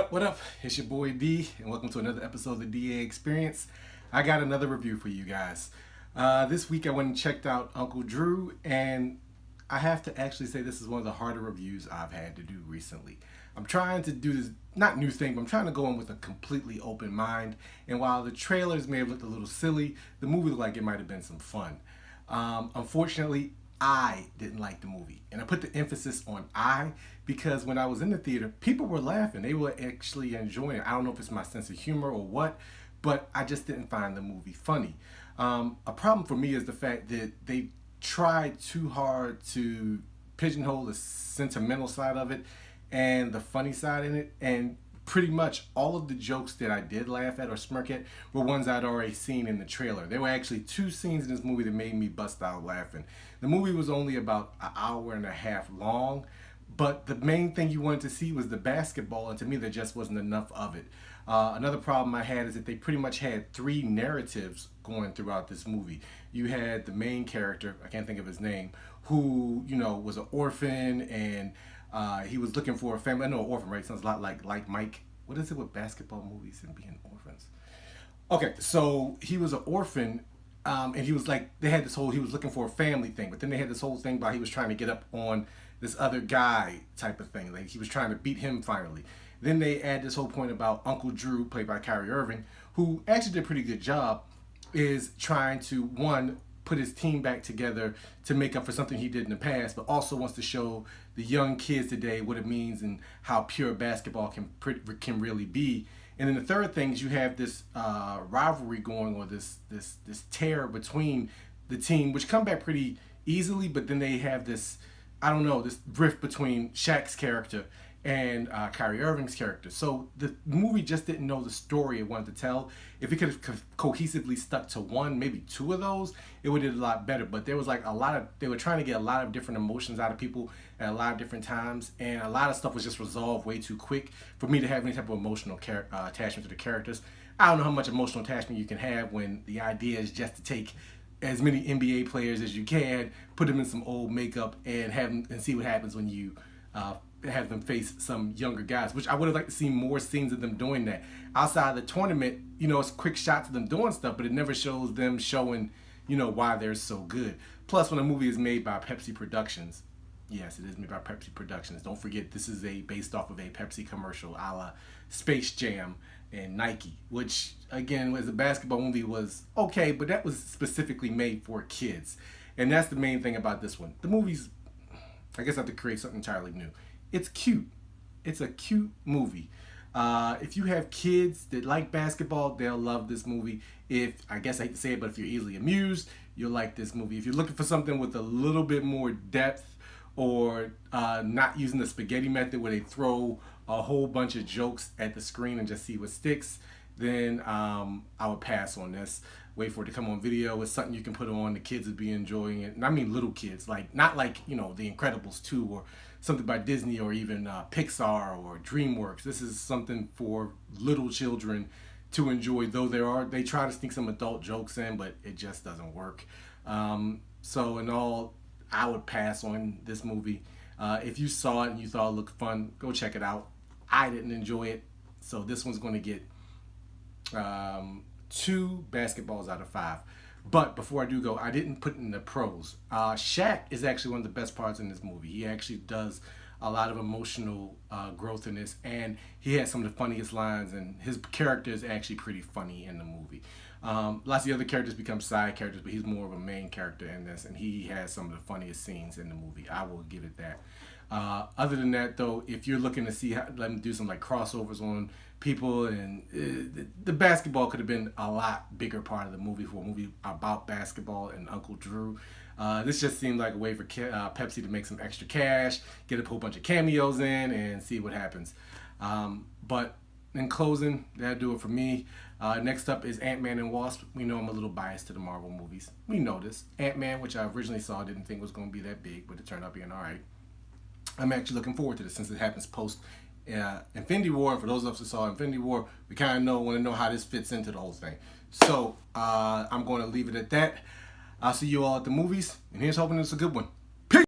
What up? It's your boy D, and welcome to another episode of the DA Experience. I got another review for you guys. This week I went and checked out Uncle Drew, and I have to actually say this is one of the harder reviews I've had to do recently. I'm trying to do this, not new thing, but I'm trying to go in with a completely open mind, and while the trailers may have looked a little silly, the movie looked like it might have been some fun. Unfortunately, I didn't like the movie, and I put the emphasis on I because when I was in the theater, people were laughing. They were actually enjoying it. I don't know if it's my sense of humor or what, but I just didn't find the movie funny. A problem for me is the fact that they tried too hard to pigeonhole the sentimental side of it and the funny side in it, and pretty much all of the jokes that I did laugh at or smirk at were ones I'd already seen in the trailer. There were actually two scenes in this movie that made me bust out laughing. The movie was only about an hour and a half long, but the main thing you wanted to see was the basketball, and to me there just wasn't enough of it. Another problem I had is that they pretty much had three narratives going throughout this movie. You had the main character, I can't think of his name, who, was an orphan, and he was looking for a family. I know orphan, right? Sounds a lot like Mike. What is it with basketball movies and being orphans? Okay, so he was an orphan, and he was like, he was looking for a family thing, but then they had this whole thing about he was trying to get up on this other guy type of thing. Like he was trying to beat him finally. Then they add this whole point about Uncle Drew, played by Irving, who actually did a pretty good job, is trying to, one, put his team back together to make up for something he did in the past, but also wants to show the young kids today what it means and how pure basketball can really be. And then the third thing is you have this rivalry going, or this tear between the team, which come back pretty easily, but then they have this, this rift between Shaq's character and Kyrie Irving's character. So the movie just didn't know the story it wanted to tell. If it could have cohesively stuck to one, maybe two of those, it would have did a lot better. But there was like they were trying to get a lot of different emotions out of people at a lot of different times, and a lot of stuff was just resolved way too quick for me to have any type of emotional attachment to the characters. I don't know how much emotional attachment you can have when the idea is just to take as many NBA players as you can, put them in some old makeup, and see what happens when you have them face some younger guys, which I would have liked to see more scenes of them doing that. Outside of the tournament, it's quick shots of them doing stuff, but it never shows them showing, why they're so good. Plus, when a movie is made by Pepsi Productions, yes, it is made by Pepsi Productions. Don't forget, this is based off of a Pepsi commercial a la Space Jam and Nike, which, again, as a basketball movie was okay, but that was specifically made for kids. And that's the main thing about this one. The movie's, I guess I have to create something entirely new. It's cute. It's a cute movie. If you have kids that like basketball, they'll love this movie. I guess I hate to say it, but if you're easily amused, you'll like this movie. If you're looking for something with a little bit more depth, or not using the spaghetti method where they throw a whole bunch of jokes at the screen and just see what sticks, then I would pass on this. Wait for it to come on video. It's something you can put on. The kids would be enjoying it. And I mean little kids, not like The Incredibles 2 or something by Disney, or even Pixar or DreamWorks. This is something for little children to enjoy, though they try to sneak some adult jokes in, but it just doesn't work. So in all, I would pass on this movie. If you saw it and you thought it looked fun, go check it out. I didn't enjoy it, so this one's going to get 2 basketballs out of 5. But before I do go, I didn't put in the pros. Shaq is actually one of the best parts in this movie. He actually does a lot of emotional growth in this, and he has some of the funniest lines, and his character is actually pretty funny in the movie. Lots of the other characters become side characters, but he's more of a main character in this, and he has some of the funniest scenes in the movie. I will give it that. Other than that, though, if you're looking to see let them do some crossovers on people, and the basketball could have been a lot bigger part of the movie for a movie about basketball and Uncle Drew. This just seemed like a way for Pepsi to make some extra cash, get a whole bunch of cameos in, and see what happens. But in closing, that'll do it for me. Next up is Ant-Man and Wasp. We know I'm a little biased to the Marvel movies. We know this. Ant-Man, which I originally saw, didn't think was going to be that big, but it turned out being all right. I'm actually looking forward to this since it happens post Infinity War. And for those of us who saw Infinity War, we kind of want to know how this fits into the whole thing. So I'm going to leave it at that. I'll see you all at the movies, and here's hoping it's a good one.